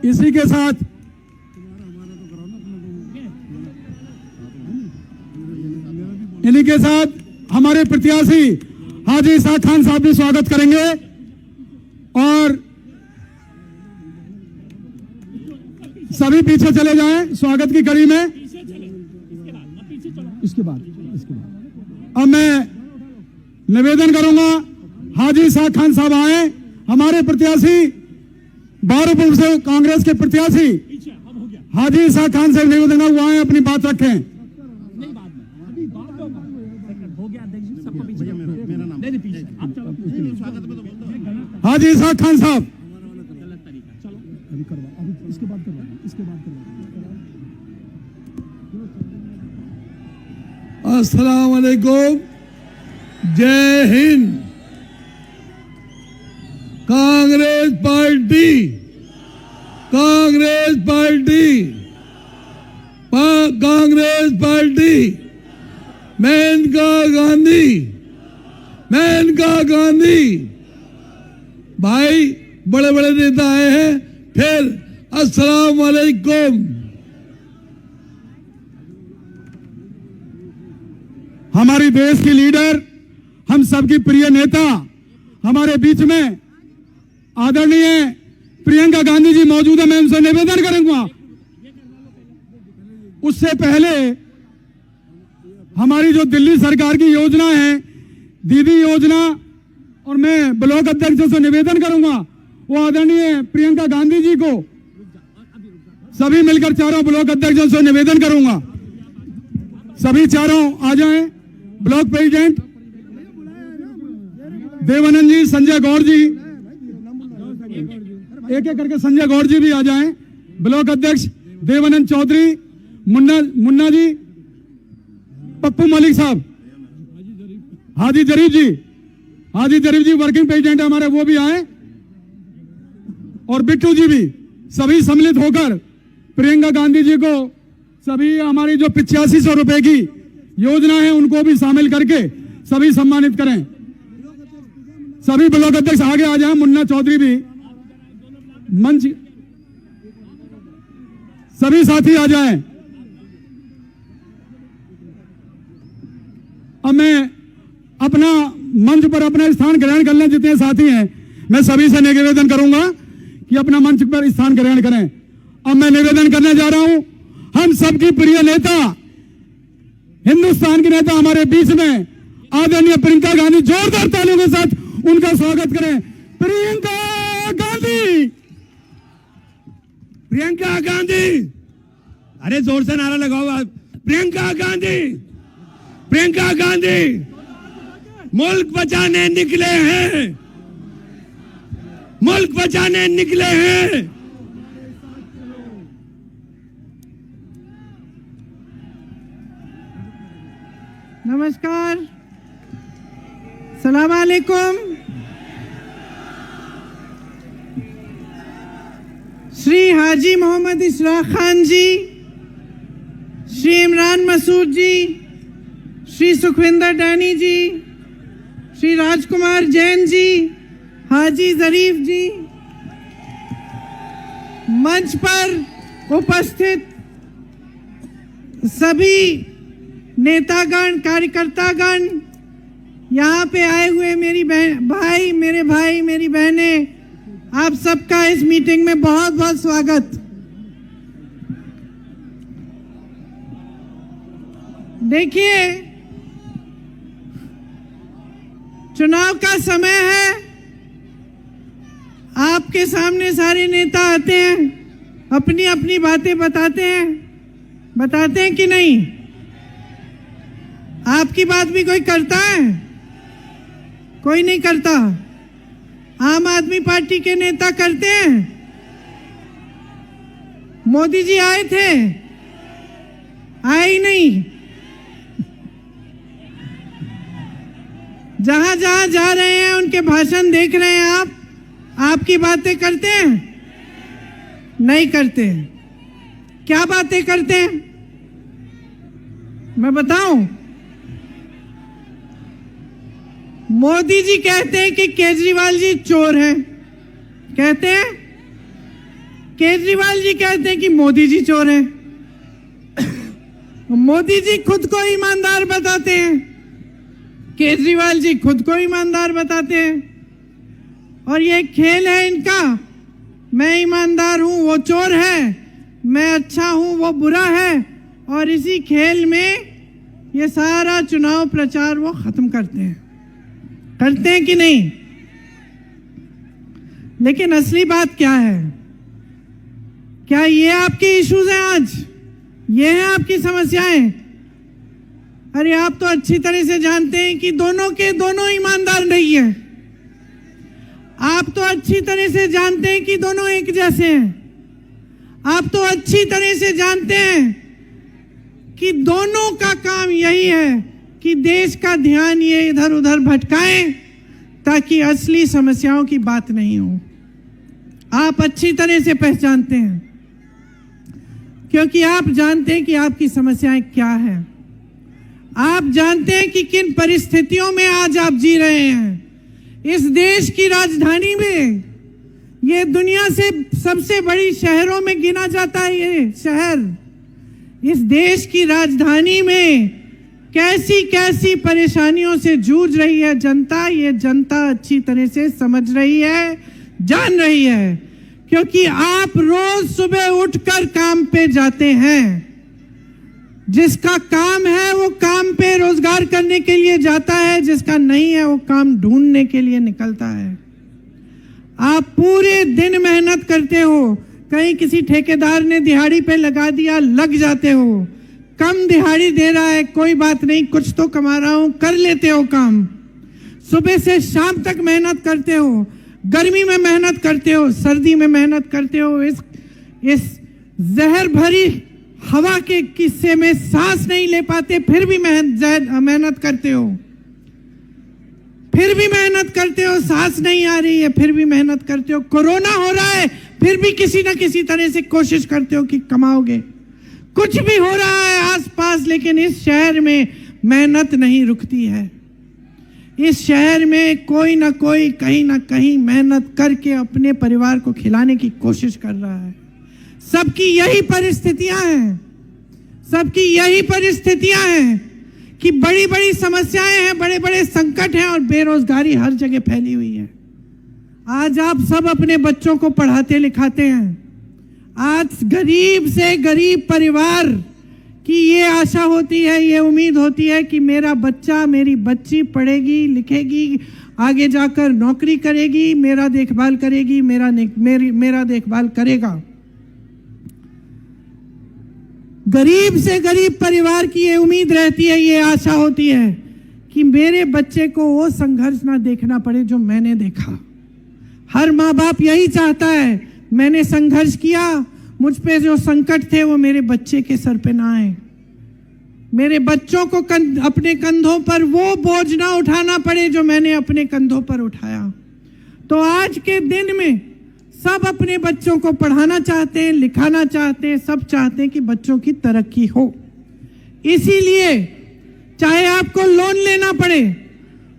इसी के साथ इन्हीं के साथ हमारे प्रत्याशी हाजी इसाक खान साहब भी स्वागत करेंगे और सभी पीछे चले जाएं स्वागत की कड़ी में। इसके बाद अब मैं निवेदन करूंगा हाजी इसाक खान साहब आए, हमारे प्रत्याशी बारूपुर से कांग्रेस के प्रत्याशी हाजी इसाक खान से निवेदन है वो आए, अपनी बात रखें। हाजी इसाक खान साहब अस्सलाम वालेकुम, जय Hind. Congress party Congress party Congress party Maneka Gandhi भाई, बड़े बड़े नेता आए हैं। फिर अस्सलाम वालेकुम। हमारी देश की लीडर, हम सबकी प्रिय नेता, हमारे बीच में आदरणीय प्रियंका गांधी जी मौजूद है। मैं उनसे निवेदन करूंगा। उससे पहले हमारी जो दिल्ली सरकार की योजना है, दीदी योजना, और मैं ब्लॉक अध्यक्षों से निवेदन करूंगा वो आदरणीय प्रियंका गांधी जी को सभी मिलकर चारों ब्लॉक अध्यक्षों से निवेदन करूंगा, सभी चारों आ जाएं। ब्लॉक प्रेसिडेंट देवानंद जी, संजय गौड़ जी, एक एक करके संजय गौड़ जी भी आ जाएं। ब्लॉक अध्यक्ष देवानंद चौधरी, मुन्ना जी, पप्पू मलिक साहब, हाजी जरीफ जी वर्किंग प्रेसिडेंट हमारे, वो भी आए, और बिट्टू जी भी, सभी सम्मिलित होकर प्रियंका गांधी जी को सभी हमारी जो 8500 रुपए की योजना है उनको भी शामिल करके सभी सम्मानित करें। सभी ब्लॉक अध्यक्ष आगे आ जाएं, मुन्ना चौधरी भी मंच, सभी साथी आ जाएं। अब मैं अपना मंच पर अपना स्थान ग्रहण कर लें। जितने साथी हैं मैं सभी से निवेदन करूंगा कि अपना मंच पर स्थान ग्रहण करें। अब मैं निवेदन करने जा रहा हूं, हम सबकी प्रिय नेता, हिंदुस्तान के नेता हमारे बीच में आदरणीय प्रियंका गांधी, जोरदार तालियों के साथ उनका स्वागत करें। प्रियंका गांधी, अरे जोर से नारा लगाओ आप। प्रियंका गांधी मुल्क बचाने निकले हैं। नमस्कार, सलाम अलैकुम। श्री हाजी मोहम्मद इशराक खान जी, श्री इमरान मसूद जी, श्री सुखविंदर डैनी जी, श्री राजकुमार जैन जी, हाजी जरीफ जी, मंच पर उपस्थित सभी नेतागण, कार्यकर्तागण, यहाँ पे आए हुए मेरे भाई, मेरी बहनें, आप सबका इस मीटिंग में बहुत बहुत स्वागत। देखिए, चुनाव का समय है, आपके सामने सारे नेता आते हैं, अपनी अपनी बातें बताते हैं कि नहीं? आपकी बात भी कोई करता है? कोई नहीं करता। आम आदमी पार्टी के नेता करते हैं। मोदी जी आए थे, आए ही नहीं। जहां जहां जा रहे हैं उनके भाषण देख रहे हैं आप, आपकी बातें करते हैं? नहीं करते। क्या बातें करते हैं मैं बताऊं? मोदी जी कहते हैं कि केजरीवाल जी चोर हैं, कहते हैं। केजरीवाल जी कहते हैं कि मोदी जी चोर हैं। मोदी जी खुद को ईमानदार बताते हैं, केजरीवाल जी खुद को ईमानदार बताते हैं। और ये खेल है इनका, मैं ईमानदार हूं वो चोर है, मैं अच्छा हूं वो बुरा है। और इसी खेल में ये सारा चुनाव प्रचार वो खत्म करते हैं कि नहीं? लेकिन असली बात क्या है? क्या ये आपके इश्यूज हैं आज? ये हैं आपकी समस्याएं? अरे आप तो अच्छी तरह से जानते हैं कि दोनों के दोनों ईमानदार नहीं है। आप तो अच्छी तरह से जानते हैं कि दोनों एक जैसे हैं। आप तो अच्छी तरह से जानते हैं कि दोनों का काम यही है कि देश का ध्यान ये इधर उधर भटकाएं ताकि असली समस्याओं की बात नहीं हो। आप अच्छी तरह से पहचानते हैं, क्योंकि आप जानते हैं कि आपकी समस्याएं क्या हैं। आप जानते हैं कि किन परिस्थितियों में आज आप जी रहे हैं। इस देश की राजधानी में, ये दुनिया से सबसे बड़ी शहरों में गिना जाता है ये शहर। इस देश की राजधानी में कैसी कैसी परेशानियों से जूझ रही है जनता, ये जनता अच्छी तरह से समझ रही है, जान रही है। क्योंकि आप रोज सुबह उठकर काम पे जाते हैं। जिसका काम है वो काम पे रोजगार करने के लिए जाता है, जिसका नहीं है वो काम ढूंढने के लिए निकलता है। आप पूरे दिन मेहनत करते हो, कहीं किसी ठेकेदार ने दिहाड़ी पे लगा दिया, लग जाते हो। कम दिहाड़ी दे रहा है, कोई बात नहीं, कुछ तो कमा रहा हूं, कर लेते हो काम। सुबह से शाम तक मेहनत करते हो, गर्मी में मेहनत करते हो, सर्दी में मेहनत करते हो। इस जहर भरी हवा के किस्से में सांस नहीं ले पाते, फिर भी मेहनत करते हो, फिर भी मेहनत करते हो। सांस नहीं आ रही है, फिर भी मेहनत करते हो। कोरोना हो रहा है, फिर भी किसी ना किसी तरह से कोशिश करते हो कि कमाओगे। कुछ भी हो रहा है आसपास, लेकिन इस शहर में मेहनत नहीं रुकती है। इस शहर में कोई ना कोई कहीं ना कहीं मेहनत करके अपने परिवार को खिलाने की कोशिश कर रहा है। सबकी यही परिस्थितियां हैं, सबकी यही परिस्थितियां हैं कि बड़ी बड़ी समस्याएं हैं, बड़े बड़े संकट हैं और बेरोजगारी हर जगह फैली हुई है। आज आप सब अपने बच्चों को पढ़ाते लिखाते हैं। आज गरीब से गरीब परिवार की ये आशा होती है, ये उम्मीद होती है कि मेरा बच्चा, मेरी बच्ची पढ़ेगी लिखेगी, आगे जाकर नौकरी करेगी, मेरा देखभाल करेगी, मेरा देखभाल करेगा। गरीब से गरीब परिवार की ये उम्मीद रहती है, ये आशा होती है कि मेरे बच्चे को वो संघर्ष ना देखना पड़े जो मैंने देखा। हर माँ बाप यही चाहता है, मैंने संघर्ष किया, मुझ पे जो संकट थे वो मेरे बच्चे के सर पे ना आए, मेरे बच्चों को अपने कंधों पर वो बोझ ना उठाना पड़े जो मैंने अपने कंधों पर उठाया। तो आज के दिन में सब अपने बच्चों को पढ़ाना चाहते हैं, लिखाना चाहते हैं, सब चाहते हैं कि बच्चों की तरक्की हो। इसीलिए चाहे आपको लोन लेना पड़े,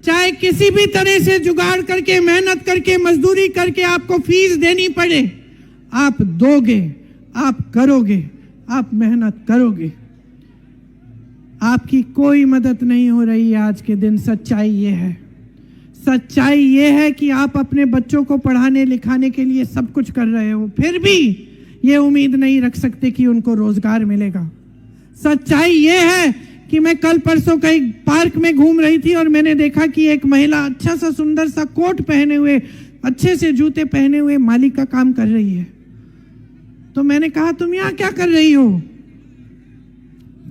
चाहे किसी भी तरह से जुगाड़ करके, मेहनत करके, मजदूरी करके आपको फीस देनी पड़े, आप दोगे, आप करोगे, आप मेहनत करोगे। आपकी कोई मदद नहीं हो रही है आज के दिन। सच्चाई ये है, सच्चाई ये है कि आप अपने बच्चों को पढ़ाने लिखाने के लिए सब कुछ कर रहे हो, फिर भी ये उम्मीद नहीं रख सकते कि उनको रोजगार मिलेगा। सच्चाई ये है कि मैं कल परसों कहीं पार्क में घूम रही थी और मैंने देखा कि एक महिला अच्छा सा सुंदर सा कोट पहने हुए, अच्छे से जूते पहने हुए माली का काम कर रही है। तो मैंने कहा, तुम यहाँ क्या कर रही हो?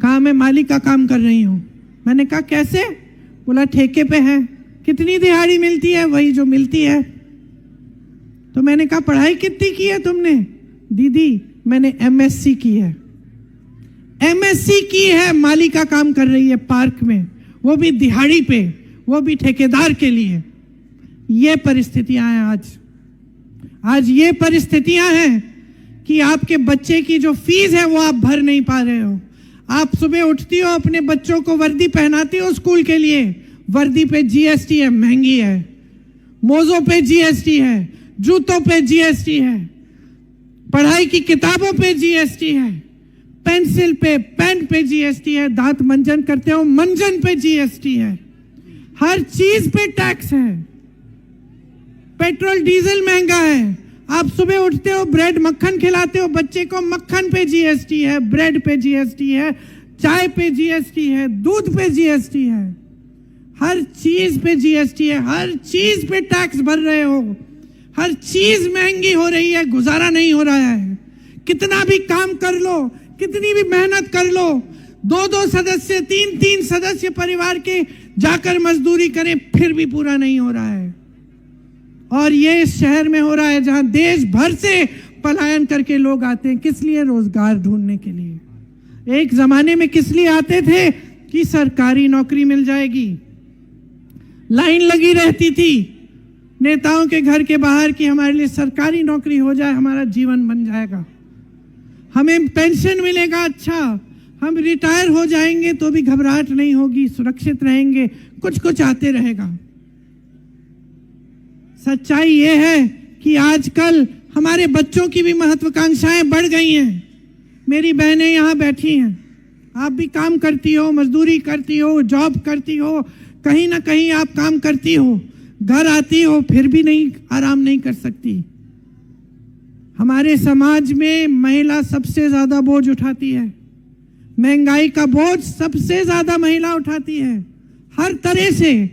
कहा, मैं माली का काम कर रही हूँ। मैंने कहा, कैसे? बोला, ठेके पे है। कितनी दिहाड़ी मिलती है? वही जो मिलती है। तो मैंने कहा, पढ़ाई कितनी की है तुमने? दीदी मैंने MSc की है। MSc की है, माली का काम कर रही है पार्क में, वो भी दिहाड़ी पे, वो भी ठेकेदार के लिए। ये परिस्थितियां हैं आज ये परिस्थितियां हैं कि आपके बच्चे की जो फीस है वो आप भर नहीं पा रहे हो। आप सुबह उठती हो, अपने बच्चों को वर्दी पहनाती हो स्कूल के लिए, वर्दी पे GST है, महंगी है। मोजों पे GST है, जूतों पे GST है। पढ़ाई की किताबों पे जीएसटी है, पेंसिल पे, पेन पे जीएसटी है, दांत मंजन करते हो मंजन पे जीएसटी है, हर चीज पे टैक्स है। पेट्रोल डीजल महंगा है, आप सुबह उठते हो ब्रेड मक्खन खिलाते हो बच्चे को, मक्खन पे जीएसटी है, ब्रेड पे जीएसटी है, चाय पे जीएसटी है, दूध पे जीएसटी है, हर चीज पे जीएसटी है, हर चीज पे टैक्स भर रहे हो, हर चीज महंगी हो रही है, गुजारा नहीं हो रहा है। कितना भी काम कर लो, कितनी भी मेहनत कर लो, 2-2 सदस्य, 3-3 सदस्य परिवार के जाकर मजदूरी करें फिर भी पूरा नहीं हो रहा है। और ये इस शहर में हो रहा है जहां देश भर से पलायन करके लोग आते हैं, किस लिए? रोजगार ढूंढने के लिए। एक जमाने में किस लिए आते थे? कि सरकारी नौकरी मिल जाएगी, लाइन लगी रहती थी नेताओं के घर के बाहर कि हमारे लिए सरकारी नौकरी हो जाए, हमारा जीवन बन जाएगा, हमें पेंशन मिलेगा, अच्छा हम रिटायर हो जाएंगे तो भी घबराहट नहीं होगी, सुरक्षित रहेंगे, कुछ कुछ आते रहेगा। सच्चाई ये है कि आजकल हमारे बच्चों की भी महत्वाकांक्षाएं बढ़ गई हैं। मेरी बहनें यहाँ बैठी हैं, आप भी काम करती हो, मजदूरी करती हो, जॉब करती हो, कहीं ना कहीं आप काम करती हो, घर आती हो फिर भी नहीं आराम नहीं कर सकती। हमारे समाज में महिला सबसे ज्यादा बोझ उठाती है, महंगाई का बोझ सबसे ज्यादा महिला उठाती है, हर तरह से।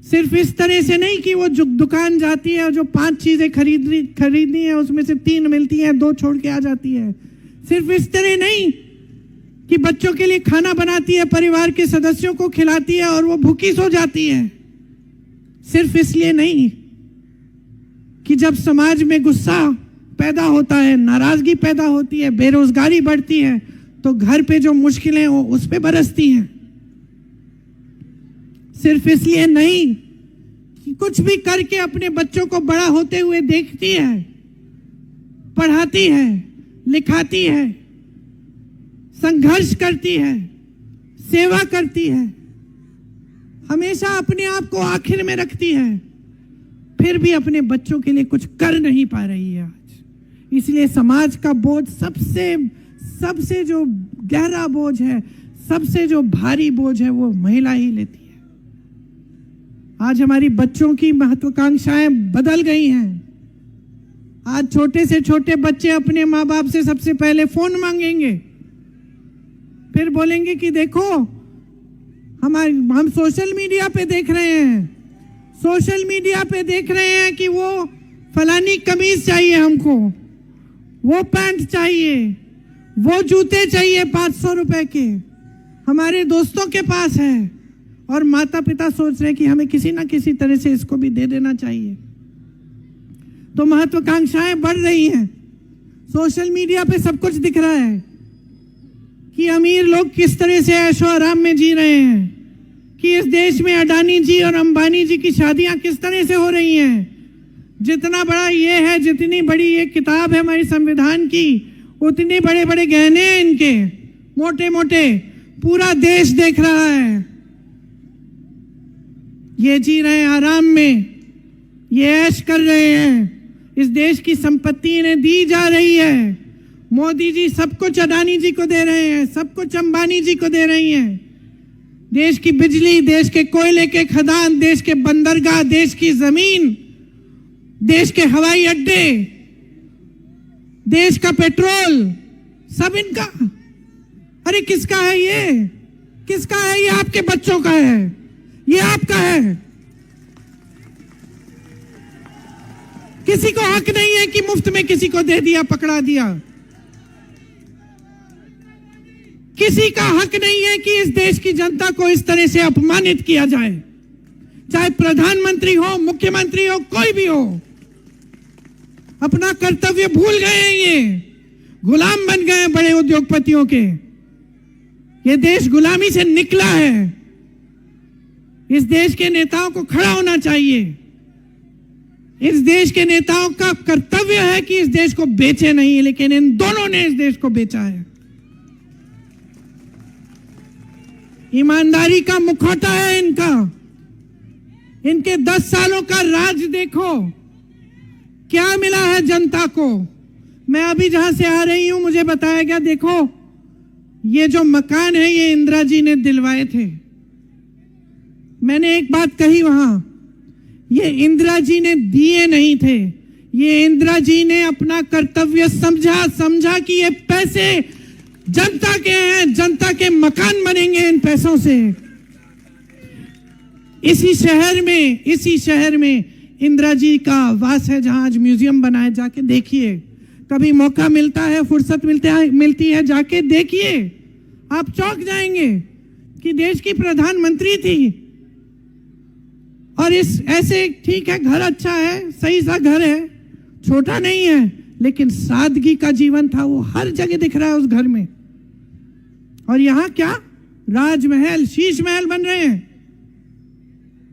सिर्फ इस तरह से नहीं कि वो दुकान जाती है और जो 5 चीजें खरीदनी है उसमें से 3 मिलती हैं, 2 छोड़ के आ जाती है। सिर्फ इस तरह नहीं कि बच्चों के लिए खाना बनाती है, परिवार के सदस्यों को खिलाती है और वो भूखी सो जाती है। सिर्फ इसलिए नहीं कि जब समाज में गुस्सा पैदा होता है, नाराजगी पैदा होती है, बेरोजगारी बढ़ती है, तो घर पे जो मुश्किलें हो उस पे बरसती हैं। सिर्फ इसलिए नहीं कि कुछ भी करके अपने बच्चों को बड़ा होते हुए देखती है, पढ़ाती है, लिखाती है, संघर्ष करती है, सेवा करती है, हमेशा अपने आप को आखिर में रखती है, फिर भी अपने बच्चों के लिए कुछ कर नहीं पा रही है आज। इसलिए समाज का बोझ सबसे जो गहरा बोझ है, सबसे जो भारी बोझ है, वो महिला ही लेती है। आज हमारी बच्चों की महत्वाकांक्षाएं बदल गई हैं। आज छोटे से छोटे बच्चे अपने माँ बाप से सबसे पहले फोन मांगेंगे, फिर बोलेंगे कि देखो हम सोशल मीडिया पे देख रहे हैं, सोशल मीडिया पे देख रहे हैं कि वो फलानी कमीज चाहिए हमको, वो पैंट चाहिए, वो जूते चाहिए 500 रुपए के, हमारे दोस्तों के पास है, और माता पिता सोच रहे हैं कि हमें किसी ना किसी तरह से इसको भी दे देना चाहिए। तो महत्वाकांक्षाएं बढ़ रही हैं। सोशल मीडिया पे सब कुछ दिख रहा है कि अमीर लोग किस तरह से ऐशो आराम में जी रहे हैं, कि इस देश में अडानी जी और अंबानी जी की शादियां किस तरह से हो रही हैं। जितना बड़ा ये है, जितनी बड़ी ये किताब है हमारी संविधान की, उतने बड़े बड़े गहने हैं इनके, मोटे मोटे, पूरा देश देख रहा है। ये जी रहे हैं आराम में, ये ऐश कर रहे हैं, इस देश की संपत्ति इन्हें दी जा रही है। मोदी जी सब कुछ अडानी जी को दे रहे हैं, सब कुछ अंबानी जी को दे रही हैं। देश की बिजली, देश के कोयले के खदान, देश के बंदरगाह, देश की जमीन, देश के हवाई अड्डे, देश का पेट्रोल, सब इनका। अरे किसका है ये? किसका है ये? आपके बच्चों का है, ये आपका है। किसी को हक नहीं है कि मुफ्त में किसी को दे दिया, पकड़ा दिया। किसी का हक नहीं है कि इस देश की जनता को इस तरह से अपमानित किया जाए, चाहे प्रधानमंत्री हो, मुख्यमंत्री हो, कोई भी हो। अपना कर्तव्य भूल गए हैं, ये गुलाम बन गए हैं बड़े उद्योगपतियों के। ये देश गुलामी से निकला है। इस देश के नेताओं को खड़ा होना चाहिए। इस देश के नेताओं का कर्तव्य है कि इस देश को बेचे नहीं, लेकिन इन दोनों ने इस देश को बेचा है। ईमानदारी का मुखौटा है इनका। इनके 10 सालों का राज देखो, क्या मिला है जनता को। मैं अभी जहां से आ रही हूं मुझे बताया गया, देखो ये जो मकान है ये इंदिरा जी ने दिलवाए थे। मैंने एक बात कही वहां, ये इंदिरा जी ने दिए नहीं थे, ये इंदिरा जी ने अपना कर्तव्य समझा कि ये पैसे जनता के हैं, जनता के मकान बनेंगे इन पैसों से। इसी शहर में इंदिरा जी का वास है जहां आज म्यूजियम बना है, जाके देखिए। कभी मौका मिलता है, फुर्सत मिलती है, जाके देखिए, आप चौंक जाएंगे कि देश की प्रधानमंत्री थी और इस ऐसे, ठीक है घर अच्छा है, सही सा घर है, छोटा नहीं है, लेकिन सादगी का जीवन था, वो हर जगह दिख रहा है उस घर में। और यहां क्या राजमहल, शीश महल बन रहे हैं।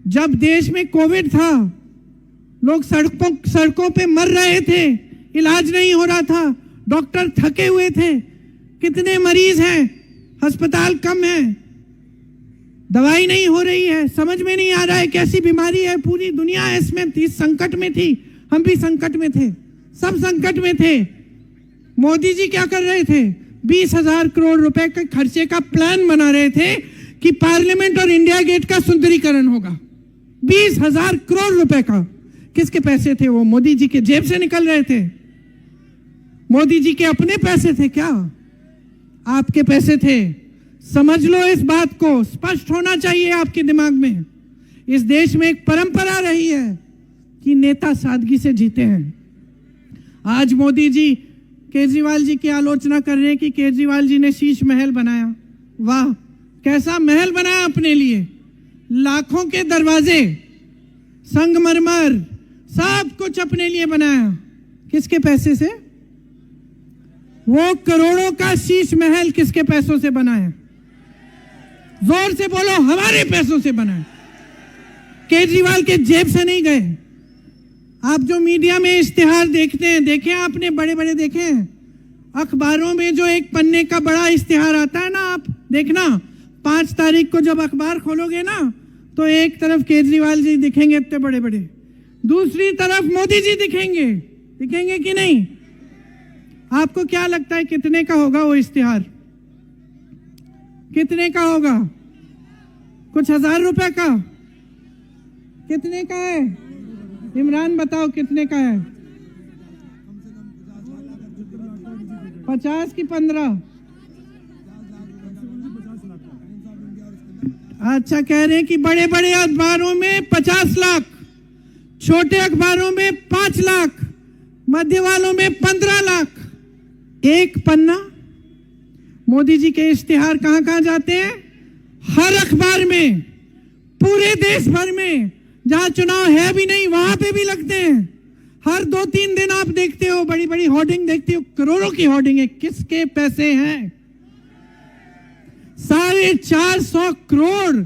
जब देश में कोविड था, लोग सड़कों पे मर रहे थे, इलाज नहीं हो रहा था, डॉक्टर थके हुए थे, कितने मरीज हैं, अस्पताल कम है, दवाई नहीं हो रही है, समझ में नहीं आ रहा है कैसी बीमारी है, पूरी दुनिया इसमें थी, संकट में थी, हम भी संकट में थे, सब संकट में थे। मोदी जी क्या कर रहे थे? 20,000 करोड़ रुपए के खर्चे का प्लान बना रहे थे कि पार्लियामेंट और इंडिया गेट का सुंदरीकरण होगा। 20,000 करोड़ रुपए का, किसके पैसे थे वो? मोदी जी के जेब से निकल रहे थे। मोदी जी के अपने पैसे थे क्या? आपके पैसे थे। समझ लो इस बात को, स्पष्ट होना चाहिए आपके दिमाग में। इस देश में एक परंपरा रही है कि नेता सादगी से जीते हैं। आज मोदी जी केजरीवाल जी की आलोचना कर रहे हैं कि केजरीवाल जी ने शीश महल बनाया। वाह, कैसा महल बनाया अपने लिए, लाखों के दरवाजे, संगमरमर, सब कुछ अपने लिए बनाया। किसके पैसे से? वो करोड़ों का शीश महल किसके पैसों से बना है? जोर से बोलो, हमारे पैसों से बना है, केजरीवाल के जेब से नहीं गए। आप जो मीडिया में इश्तिहार देखते हैं, देखे आपने, बड़े बड़े देखे हैं अखबारों में, जो एक पन्ने का बड़ा इश्तिहार आता है ना, आप देखना 5 तारीख को जब अखबार खोलोगे ना, तो एक तरफ केजरीवाल जी दिखेंगे इतने बड़े बड़े, दूसरी तरफ मोदी जी दिखेंगे कि नहीं? आपको क्या लगता है कितने का होगा वो इश्तिहार? कितने का होगा? कुछ 1000 रुपए का? कितने का है? इमरान बताओ कितने का है? 50 की 15? अच्छा, कह रहे हैं कि बड़े बड़े अखबारों में 50 लाख, छोटे अखबारों में 5 लाख, मध्य वालों में 15 लाख। एक पन्ना। मोदी जी के इश्तिहार कहां कहां जाते हैं? हर अखबार में, पूरे देश भर में, जहां चुनाव है भी नहीं वहां पे भी लगते हैं। हर 2-3 दिन आप देखते हो, बड़ी बड़ी होर्डिंग देखते हो, करोड़ों की होर्डिंग है। किसके पैसे हैं? 450 करोड़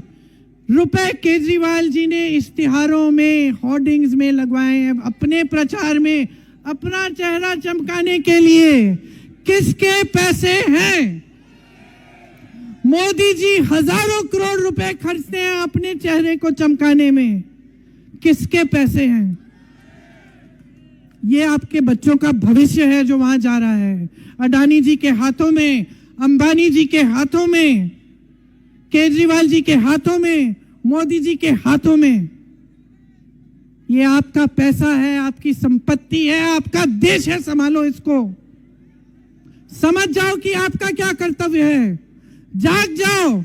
रुपए केजरीवाल जी ने इश्तिहारों में, होर्डिंग्स में लगवाए हैं, अपने प्रचार में, अपना चेहरा चमकाने के लिए। किसके पैसे हैं? मोदी जी हजारों करोड़ रुपए खर्चते हैं अपने चेहरे को चमकाने में। किसके पैसे हैं? ये आपके बच्चों का भविष्य है जो वहां जा रहा है, अडानी जी के हाथों में, अंबानी जी के हाथों में, केजरीवाल जी के हाथों में, मोदी जी के हाथों में। ये आपका पैसा है, आपकी संपत्ति है, आपका देश है, संभालो इसको। समझ जाओ कि आपका क्या कर्तव्य है, जाग जाओ,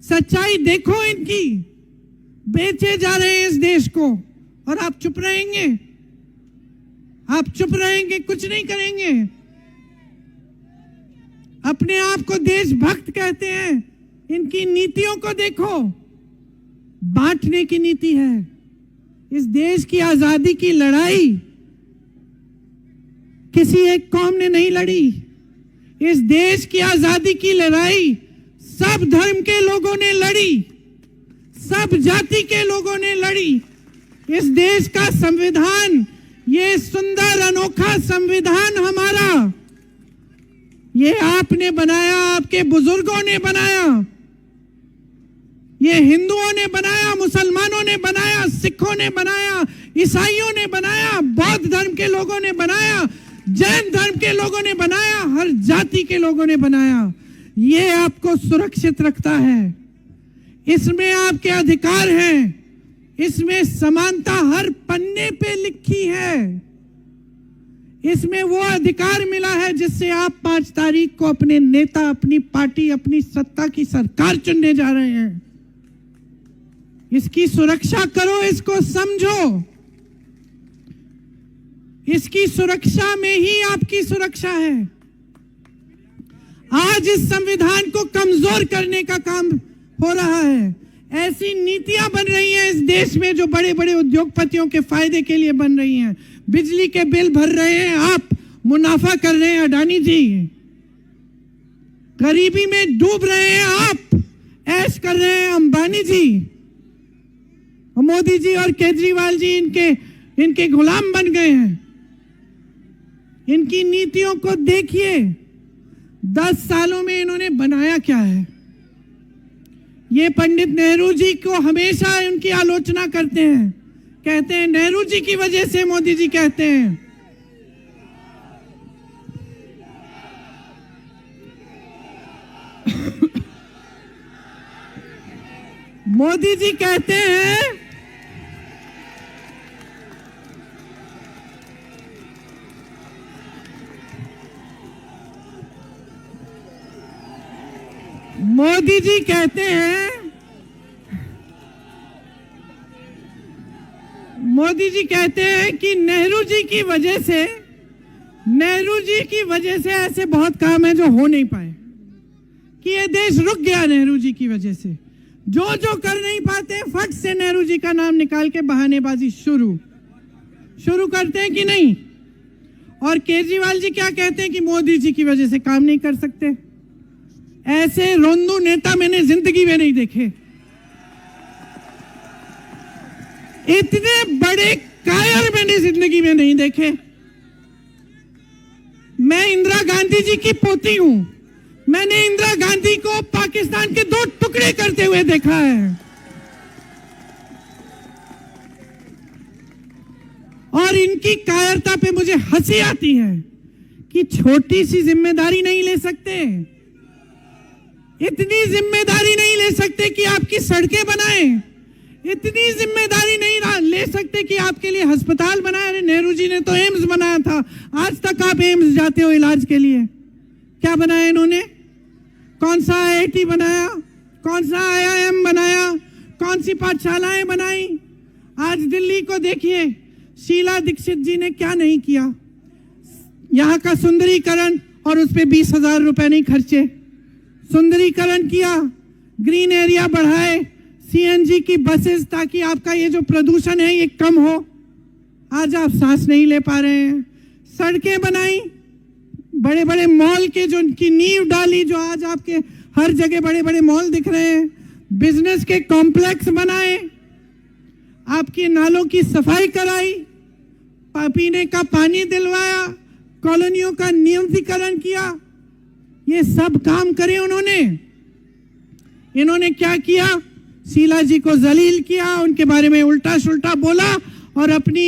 सच्चाई देखो इनकी। बेचे जा रहे हैं इस देश को और आप चुप रहेंगे? आप चुप रहेंगे, कुछ नहीं करेंगे? अपने आप को देशभक्त कहते हैं, इनकी नीतियों को देखो, बांटने की नीति है। इस देश की आजादी की लड़ाई किसी एक कौम ने नहीं लड़ी। इस देश की आजादी की लड़ाई सब धर्म के लोगों ने लड़ी, सब जाति के लोगों ने लड़ी। इस देश का संविधान, ये सुंदर अनोखा संविधान हमारा, ये आपने बनाया, आपके बुजुर्गों ने बनाया, ये हिंदुओं ने बनाया, मुसलमानों ने बनाया, सिखों ने बनाया, ईसाइयों ने बनाया, बौद्ध धर्म के लोगों ने बनाया, जैन धर्म के लोगों ने बनाया, हर जाति के लोगों ने बनाया। ये आपको सुरक्षित रखता है। इसमें आपके अधिकार हैं, इसमें समानता हर पन्ने पे लिखी है। इसमें वो अधिकार मिला है जिससे आप 5 तारीख को अपने नेता, अपनी पार्टी, अपनी सत्ता की सरकार चुनने जा रहे हैं। इसकी सुरक्षा करो, इसको समझो। इसकी सुरक्षा में ही आपकी सुरक्षा है। आज इस संविधान को कमजोर करने का काम हो रहा है। ऐसी नीतियां बन रही हैं इस देश में जो बड़े बड़े उद्योगपतियों के फायदे के लिए बन रही हैं। बिजली के बिल भर रहे हैं आप, मुनाफा कर रहे हैं अडानी जी। गरीबी में डूब रहे हैं आप, ऐश कर रहे हैं अंबानी जी। मोदी जी और केजरीवाल जी इनके गुलाम बन गए हैं। इनकी नीतियों को देखिए, 10 सालों में इन्होंने बनाया क्या है। ये पंडित नेहरू जी को हमेशा उनकी आलोचना करते हैं, कहते हैं नेहरू जी की वजह से मोदी जी कहते हैं। मोदी जी कहते हैं मोदी जी कहते हैं कि नेहरू जी की वजह से ऐसे बहुत काम है जो हो नहीं पाए, कि ये देश रुक गया नेहरू जी की वजह से। जो कर नहीं पाते फट से नेहरू जी का नाम निकाल के बहानेबाजी शुरू करते हैं कि नहीं। और केजरीवाल जी क्या कहते हैं कि मोदी जी की वजह से काम नहीं कर सकते। ऐसे रोंदू नेता मैंने जिंदगी में नहीं देखे। इतने बड़े कायर मैंने जिंदगी में नहीं देखे। मैं इंदिरा गांधी जी की पोती हूं। मैंने इंदिरा गांधी को पाकिस्तान के 2 टुकड़े करते हुए देखा है। और इनकी कायरता पे मुझे हंसी आती है कि छोटी सी जिम्मेदारी नहीं ले सकते, इतनी जिम्मेदारी नहीं ले सकते कि आपकी सड़कें बनाएं, इतनी जिम्मेदारी नहीं ले सकते कि आपके लिए अस्पताल बनाए। अरे नेहरू जी ने तो एम्स बनाया था, आज तक आप एम्स जाते हो इलाज के लिए। क्या बनाया इन्होंने? कौन सा IIT बनाया, कौन सा IIM बनाया, कौन सी पाठशालाएं बनाई? आज दिल्ली को देखिए, शीला दीक्षित जी ने क्या नहीं किया। यहाँ का सुंदरीकरण, और उस पर 20,000 रुपए नहीं खर्चे। सुंदरीकरण किया, ग्रीन एरिया बढ़ाए, CNG की बसेस, ताकि आपका ये जो प्रदूषण है ये कम हो। आज आप सांस नहीं ले पा रहे हैं। सड़कें बनाई, बड़े बड़े मॉल के जो उनकी नींव डाली, जो आज आपके हर जगह बड़े बड़े मॉल दिख रहे हैं। बिजनेस के कॉम्प्लेक्स बनाए, आपके नालों की सफाई कराई, पीने का पानी दिलवाया, कॉलोनियों का नियमितीकरण किया। ये सब काम करे उन्होंने। इन्होंने क्या किया? शीला जी को जलील किया, उनके बारे में उल्टा सुल्टा बोला और अपनी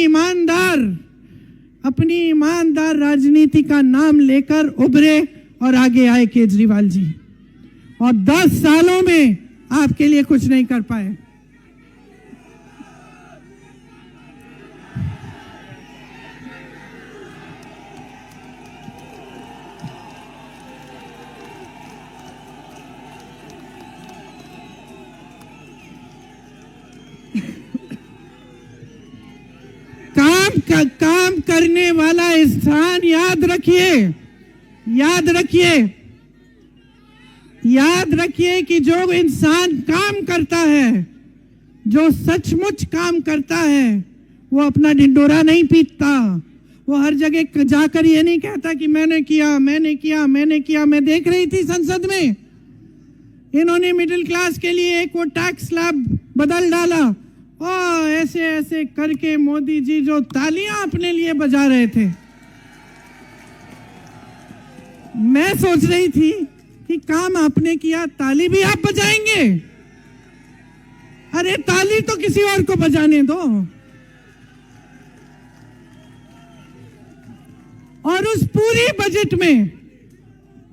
ईमानदार राजनीति का नाम लेकर उभरे और आगे आए केजरीवाल जी। और 10 सालों में आपके लिए कुछ नहीं कर पाए। काम करने वाला इंसान, याद रखिए कि जो इंसान काम करता है, जो सचमुच काम करता है, वो अपना ढिंडोरा नहीं पीटता। वो हर जगह जाकर ये नहीं कहता कि मैंने किया। मैं देख रही थी संसद में, इन्होंने मिडिल क्लास के लिए एक वो टैक्स स्लैब बदल डाला। ऐसे करके मोदी जी जो तालियां अपने लिए बजा रहे थे, मैं सोच रही थी कि काम आपने किया, ताली भी आप बजाएंगे? अरे ताली तो किसी और को बजाने दो। और उस पूरी बजट में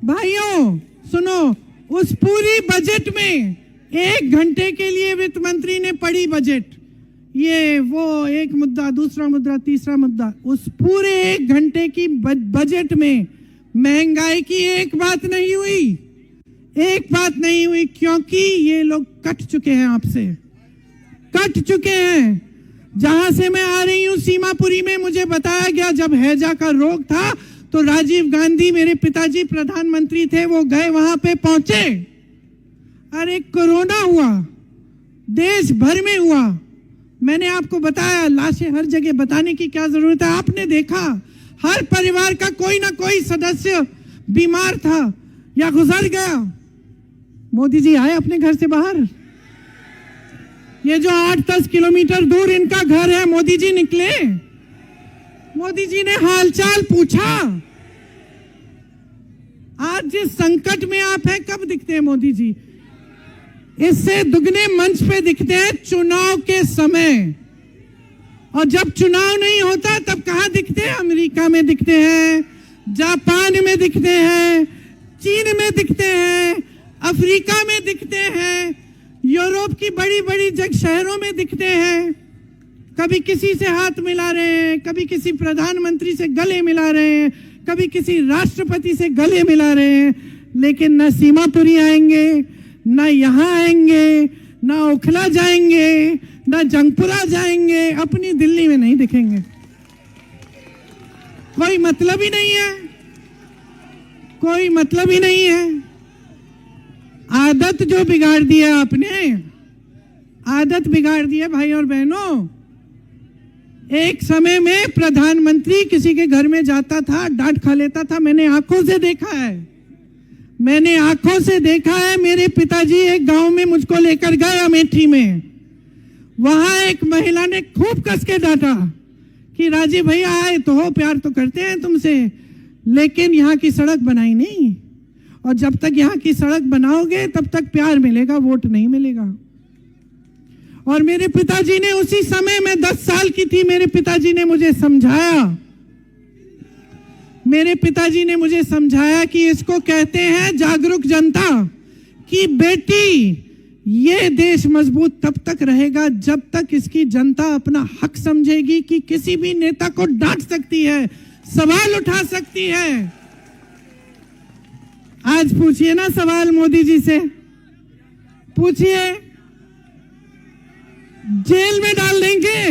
भाइयों सुनो, उस पूरी बजट में 1 घंटे के लिए वित्त मंत्री ने पढ़ी बजट, ये वो एक मुद्दा, दूसरा मुद्दा, तीसरा मुद्दा, उस पूरे 1 घंटे की बजट में महंगाई की एक बात नहीं हुई, एक बात नहीं हुई, क्योंकि ये लोग कट चुके हैं, आपसे कट चुके हैं। जहां से मैं आ रही हूं सीमापुरी में, मुझे बताया गया जब हैजा का रोग था तो राजीव गांधी, मेरे पिताजी प्रधानमंत्री थे, वो गए वहां पे पहुंचे। अरे कोरोना हुआ, देश भर में हुआ, मैंने आपको बताया, लाशें हर जगह, बताने की क्या जरूरत है, आपने देखा हर परिवार का कोई ना कोई सदस्य बीमार था या गुजर गया। मोदी जी आए अपने घर से बाहर, ये जो 8-10 किलोमीटर दूर इनका घर है, मोदी जी निकले, मोदी जी ने हालचाल पूछा। आज जिस संकट में आप हैं, कब दिखते हैं मोदी जी? इससे दुगने मंच पे दिखते हैं चुनाव के समय, और जब चुनाव नहीं होता तब कहां दिखते हैं? अमेरिका में दिखते हैं, जापान में दिखते हैं, चीन में दिखते हैं, अफ्रीका में दिखते हैं, यूरोप की बड़ी बड़ी शहरों में दिखते हैं। कभी किसी से हाथ मिला रहे हैं, कभी किसी प्रधानमंत्री से गले मिला रहे हैं, कभी किसी राष्ट्रपति से गले मिला रहे हैं, लेकिन न सीमापुरी आएंगे, न यहाँ आएंगे, न ओखला जाएंगे, न जंगपुरा जाएंगे, अपनी दिल्ली में नहीं दिखेंगे। कोई मतलब ही नहीं है, कोई मतलब ही नहीं है। आदत जो बिगाड़ दी है आपने, आदत बिगाड़ दी है भाई और बहनों। एक समय में प्रधानमंत्री किसी के घर में जाता था, डांट खा लेता था, मैंने आंखों से देखा है, मैंने आंखों से देखा है। मेरे पिताजी एक गांव में मुझको लेकर गए, अमेठी में, वहां एक महिला ने खूब कस के डांटा कि राजीव भैया आए तो हो, प्यार तो करते हैं तुमसे, लेकिन यहाँ की सड़क बनाई नहीं, और जब तक यहाँ की सड़क बनाओगे तब तक प्यार मिलेगा, वोट नहीं मिलेगा। और मेरे पिताजी ने उसी समय, मैं 10 साल की थी, मेरे पिताजी ने मुझे समझाया, मेरे पिताजी ने मुझे समझाया कि इसको कहते हैं जागरूक जनता, कि बेटी ये देश मजबूत तब तक रहेगा जब तक इसकी जनता अपना हक समझेगी कि किसी भी नेता को डांट सकती है, सवाल उठा सकती है। आज पूछिए ना सवाल मोदी जी से, पूछिए, जेल में डाल देंगे।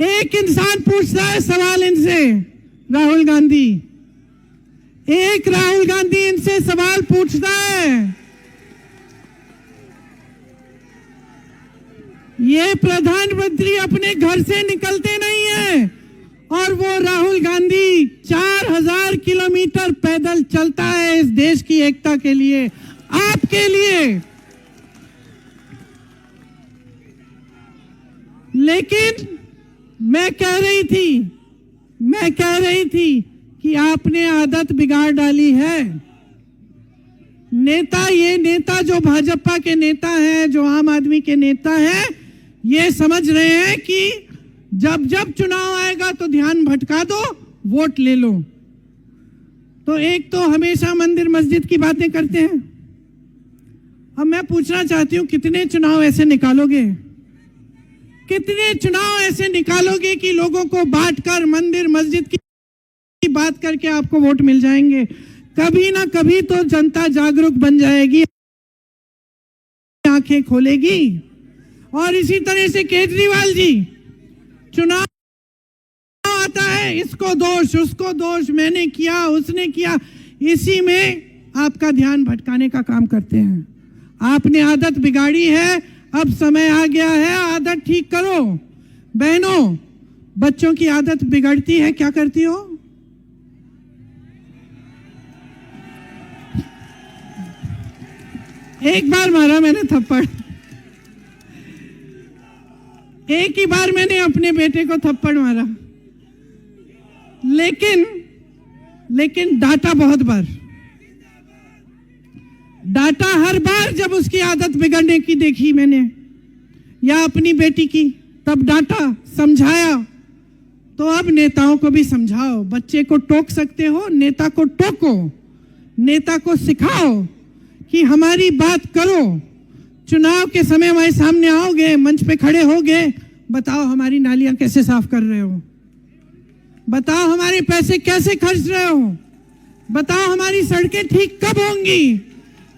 एक इंसान पूछता है सवाल इनसे, राहुल गांधी, एक राहुल गांधी इनसे सवाल पूछता है। ये प्रधानमंत्री अपने घर से निकलते नहीं है, और वो राहुल गांधी 4000 किलोमीटर पैदल चलता है इस देश की एकता के लिए, आपके लिए। लेकिन मैं कह रही थी कि आपने आदत बिगाड़ डाली है। नेता, ये नेता जो भाजपा के नेता हैं, जो आम आदमी के नेता हैं, ये समझ रहे हैं कि जब जब चुनाव आएगा तो ध्यान भटका दो, वोट ले लो। तो एक तो हमेशा मंदिर मस्जिद की बातें करते हैं। अब मैं पूछना चाहती हूं, कितने चुनाव ऐसे निकालोगे, कितने चुनाव ऐसे निकालोगे कि लोगों को बांटकर मंदिर मस्जिद की बात करके आपको वोट मिल जाएंगे? कभी ना कभी तो जनता जागरूक बन जाएगी, आंखें खोलेगी। और इसी तरह से केजरीवाल जी, चुनाव आता है, इसको दोष, उसको दोष, मैंने किया, उसने किया, इसी में आपका ध्यान भटकाने का काम करते हैं। आपने आदत बिगाड़ी है, अब समय आ गया है आदत ठीक करो। बहनों, बच्चों की आदत बिगड़ती है, क्या करती हो? एक बार मारा मैंने थप्पड़, एक ही बार मैंने अपने बेटे को थप्पड़ मारा, लेकिन डांटा बहुत बार, डांटा हर बार जब उसकी आदत बिगड़ने की देखी मैंने, या अपनी बेटी की, तब डांटा, समझाया तो अब नेताओं को भी समझाओ। बच्चे को टोक सकते हो, नेता को टोको, नेता को सिखाओ कि हमारी बात करो। चुनाव के समय हमारे सामने आओगे, मंच पे खड़े होगे, बताओ हमारी नालियां कैसे साफ कर रहे हो, बताओ हमारे पैसे कैसे खर्च रहे हो, बताओ हमारी सड़कें ठीक कब होंगी,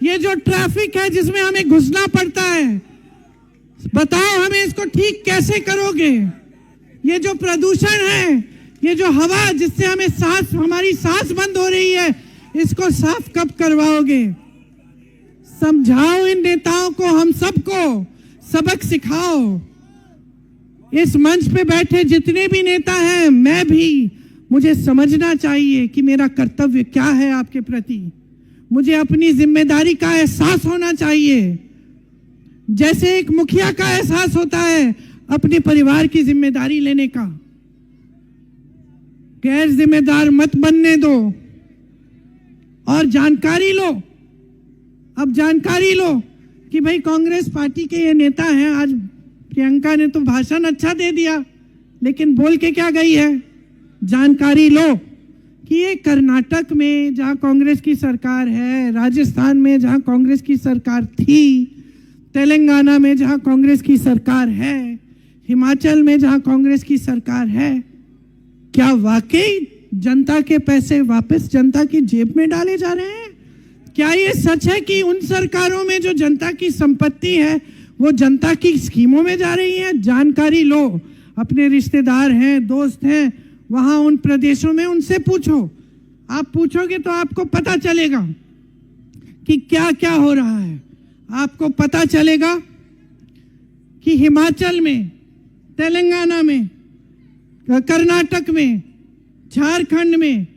ये जो ट्रैफिक है जिसमें हमें घुसना पड़ता है, बताओ हमें इसको ठीक कैसे करोगे, ये जो प्रदूषण है, ये जो हवा जिससे हमें हमारी सांस बंद हो रही है, इसको साफ कब करवाओगे। समझाओ इन नेताओं को, हम सबको सबक सिखाओ। इस मंच पे बैठे जितने भी नेता हैं, मैं भी, मुझे समझना चाहिए कि मेरा कर्तव्य क्या है आपके प्रति। मुझे अपनी जिम्मेदारी का एहसास होना चाहिए, जैसे एक मुखिया का एहसास होता है अपने परिवार की जिम्मेदारी लेने का। गैर जिम्मेदार मत बनने दो और जानकारी लो। अब जानकारी लो कि भाई कांग्रेस पार्टी के ये नेता हैं। आज प्रियंका ने तो भाषण अच्छा दे दिया, लेकिन बोल के क्या गई है, जानकारी लो कि ये कर्नाटक में जहां कांग्रेस की सरकार है, राजस्थान में जहां कांग्रेस की सरकार थी, तेलंगाना में जहां कांग्रेस की सरकार है, हिमाचल में जहां कांग्रेस की सरकार है, क्या वाकई जनता के पैसे वापस जनता की जेब में डाले जा रहे हैं? क्या ये सच है कि उन सरकारों में जो जनता की संपत्ति है वो जनता की स्कीमों में जा रही है? जानकारी लो। अपने रिश्तेदार हैं, दोस्त हैं वहां उन प्रदेशों में, उनसे पूछो। आप पूछोगे तो आपको पता चलेगा कि क्या क्या हो रहा है। आपको पता चलेगा कि हिमाचल में, तेलंगाना में, कर्नाटक में, झारखंड में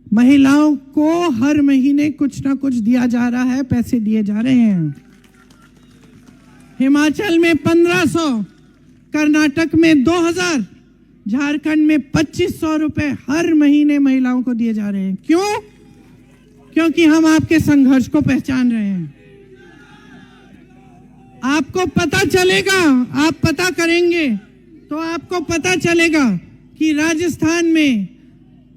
महिलाओं को हर महीने कुछ ना कुछ दिया जा रहा है, पैसे दिए जा रहे हैं। हिमाचल में 1500, कर्नाटक में 2000, झारखंड में 2500 रुपए हर महीने महिलाओं को दिए जा रहे हैं। क्यों? क्योंकि हम आपके संघर्ष को पहचान रहे हैं। आपको पता चलेगा, आप पता करेंगे तो आपको पता चलेगा कि राजस्थान में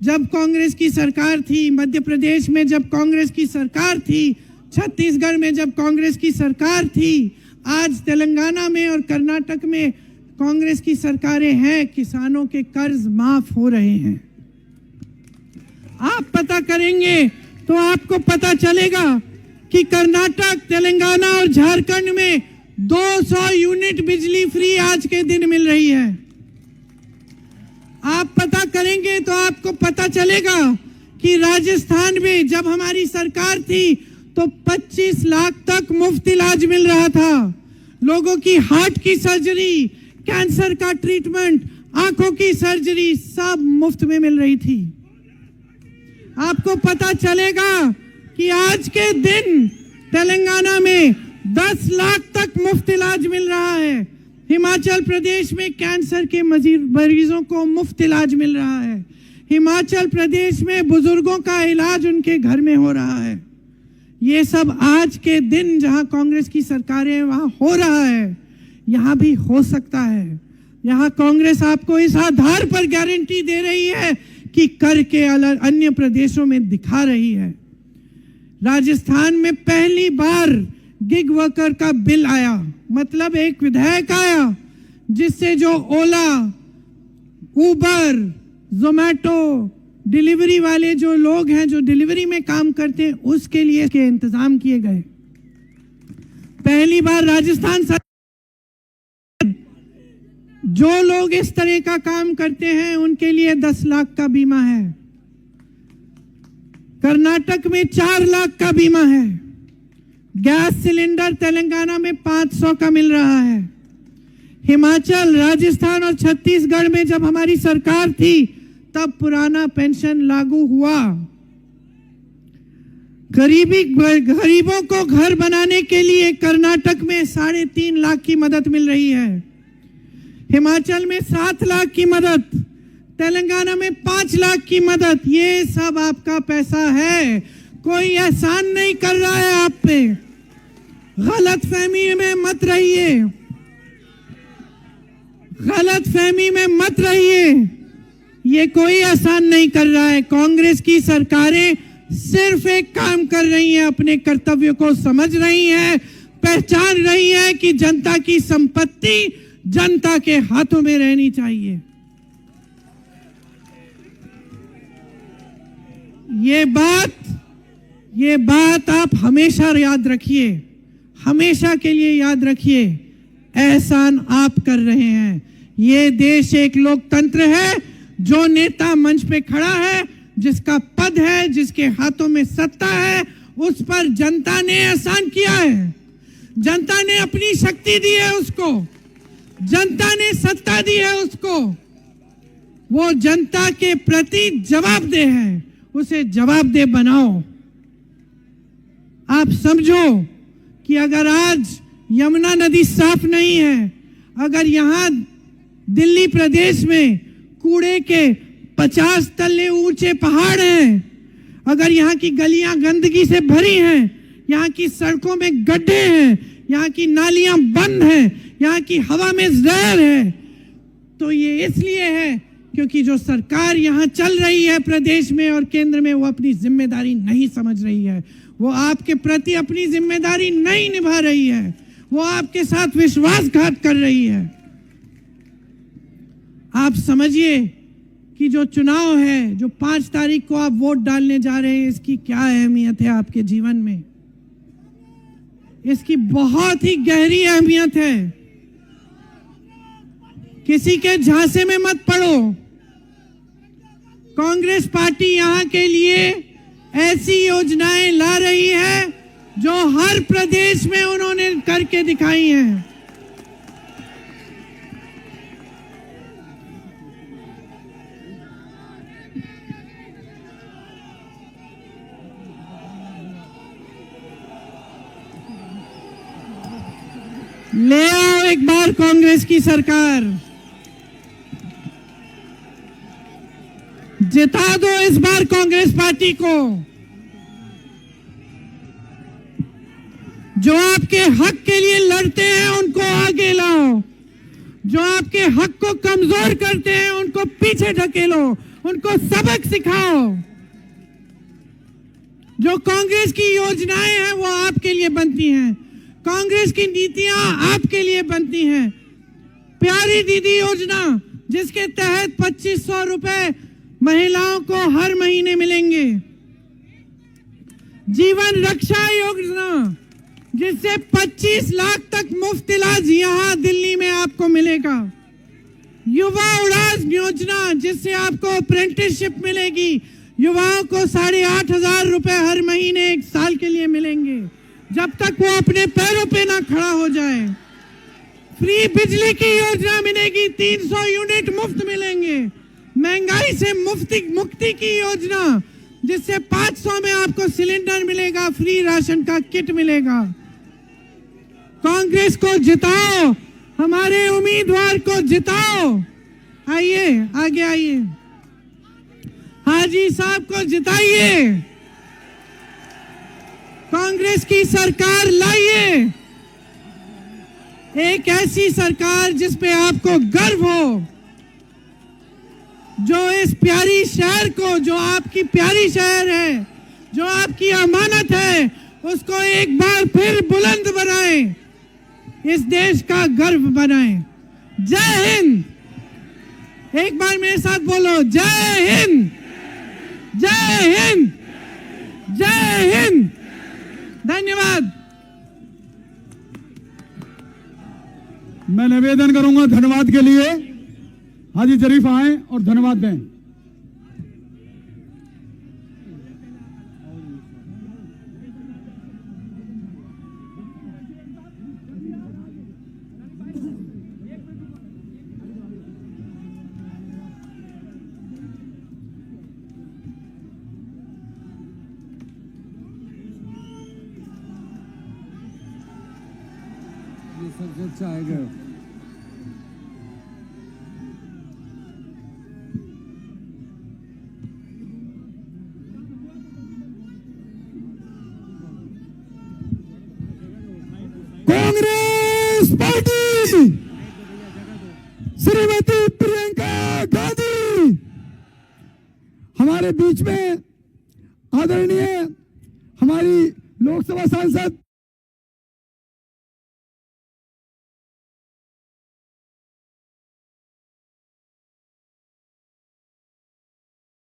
जब कांग्रेस की सरकार थी, मध्य प्रदेश में जब कांग्रेस की सरकार थी, छत्तीसगढ़ में जब कांग्रेस की सरकार थी, आज तेलंगाना में और कर्नाटक में कांग्रेस की सरकारें हैं, किसानों के कर्ज माफ हो रहे हैं। आप पता करेंगे तो आपको पता चलेगा कि कर्नाटक, तेलंगाना और झारखंड में 200 यूनिट बिजली फ्री आज के दिन मिल रही है। आप पता करेंगे तो आपको पता चलेगा कि राजस्थान में जब हमारी सरकार थी तो 25 लाख तक मुफ्त इलाज मिल रहा था। लोगों की हार्ट की सर्जरी, कैंसर का ट्रीटमेंट, आंखों की सर्जरी सब मुफ्त में मिल रही थी। आपको पता चलेगा कि आज के दिन तेलंगाना में 10 लाख तक मुफ्त इलाज मिल रहा है। हिमाचल प्रदेश में कैंसर के मरीजों को मुफ्त इलाज मिल रहा है। हिमाचल प्रदेश में बुजुर्गों का इलाज उनके घर में हो रहा है। ये सब आज के दिन जहां कांग्रेस की सरकारें वहां हो रहा है, यहां भी हो सकता है। यहां कांग्रेस आपको इस आधार पर गारंटी दे रही है कि कर के अन्य प्रदेशों में दिखा रही है। राजस्थान में पहली बार गिग वर्कर का बिल आया, मतलब एक विधेयक आया जिससे जो ओला, उबर, जोमैटो डिलीवरी वाले जो लोग हैं, जो डिलीवरी में काम करते हैं, उसके लिए के इंतजाम किए गए। पहली बार राजस्थान सरकार जो लोग इस तरह का काम करते हैं उनके लिए 10 लाख का बीमा है। कर्नाटक में 4 लाख का बीमा है। गैस सिलेंडर तेलंगाना में 500 का मिल रहा है। हिमाचल, राजस्थान और छत्तीसगढ़ में जब हमारी सरकार थी तब पुराना पेंशन लागू हुआ। गरीबों को घर बनाने के लिए कर्नाटक में 3.5 लाख की मदद मिल रही है। हिमाचल में 7 लाख की मदद, तेलंगाना में 5 लाख की मदद। ये सब आपका पैसा है, कोई एहसान नहीं कर रहा है आप पे। गलत फहमी में मत रहिए, गलत फहमी में मत रहिए, ये कोई आसान नहीं कर रहा है। कांग्रेस की सरकारें सिर्फ एक काम कर रही हैं, अपने कर्तव्य को समझ रही हैं, पहचान रही है कि जनता की संपत्ति जनता के हाथों में रहनी चाहिए। ये बात आप हमेशा याद रखिए, हमेशा के लिए याद रखिए। एहसान आप कर रहे हैं। ये देश एक लोकतंत्र है, जो नेता मंच पे खड़ा है, जिसका पद है, जिसके हाथों में सत्ता है, उस पर जनता ने एहसान किया है। जनता ने अपनी शक्ति दी है उसको, जनता ने सत्ता दी है उसको। वो जनता के प्रति जवाबदेह है, उसे जवाबदेह बनाओ। आप समझो कि अगर आज यमुना नदी साफ नहीं है, अगर यहां दिल्ली प्रदेश में कूड़े के 50 तल्ले ऊंचे पहाड़ हैं, अगर यहाँ की गलियां गंदगी से भरी हैं, यहाँ की सड़कों में गड्ढे हैं, यहाँ की नालियां बंद हैं, यहाँ की हवा में जहर है, तो ये इसलिए है क्योंकि जो सरकार यहाँ चल रही है प्रदेश में और केंद्र में, वो अपनी जिम्मेदारी नहीं समझ रही है। वो आपके प्रति अपनी जिम्मेदारी नहीं निभा रही है, वो आपके साथ विश्वासघात कर रही है। आप समझिए कि जो चुनाव है, जो 5 तारीख को आप वोट डालने जा रहे हैं, इसकी क्या अहमियत है आपके जीवन में। इसकी बहुत ही गहरी अहमियत है। किसी के झांसे में मत पड़ो। कांग्रेस पार्टी यहां के लिए ऐसी योजनाएं ला रही है जो हर प्रदेश में उन्होंने करके दिखाई हैं। ले आओ एक बार कांग्रेस की सरकार, जिता दो इस बार कांग्रेस पार्टी को। जो आपके हक के लिए लड़ते हैं उनको आगे लाओ, जो आपके हक को कमजोर करते हैं उनको पीछे ढकेलो, उनको सबक सिखाओ। जो कांग्रेस की योजनाएं हैं वो आपके लिए बनती हैं, कांग्रेस की नीतियां आपके लिए बनती हैं। प्यारी दीदी योजना, जिसके तहत 2500 रुपए महिलाओं को हर महीने मिलेंगे। जीवन रक्षा योजना, जिससे 25 लाख तक मुफ्त इलाज यहां दिल्ली में आपको मिलेगा। युवा उड़ान योजना, जिससे आपको अप्रेंटिसशिप मिलेगी, युवाओं को 8,500 रुपए हर महीने 1 साल के लिए मिलेंगे, जब तक वो अपने पैरों पे ना खड़ा हो जाए। फ्री बिजली की योजना मिलेगी, 300 यूनिट मुफ्त मिलेंगे। महंगाई से मुक्ति की योजना, जिससे 500 में आपको सिलेंडर मिलेगा, फ्री राशन का किट मिलेगा। कांग्रेस को जिताओ, हमारे उम्मीदवार को जिताओ। आइए आगे आइए, हाजी साहब को जिताइए, कांग्रेस की सरकार लाइए, एक ऐसी सरकार जिस पे आपको गर्व हो, जो इस प्यारी शहर को, जो आपकी प्यारी शहर है, जो आपकी अमानत है, उसको एक बार फिर बुलंद बनाएं, इस देश का गर्व बनाएं। जय हिंद। एक बार मेरे साथ बोलो, जय हिंद, जय हिंद, जय हिंद। धन्यवाद। मैं निवेदन करूंगा धन्यवाद के लिए, हाजी जरीफ आए और धन्यवाद दें। सबसे अच्छा आएगा। कांग्रेस पार्टी हमारे बीच में आदरणीय हमारी लोकसभा सांसद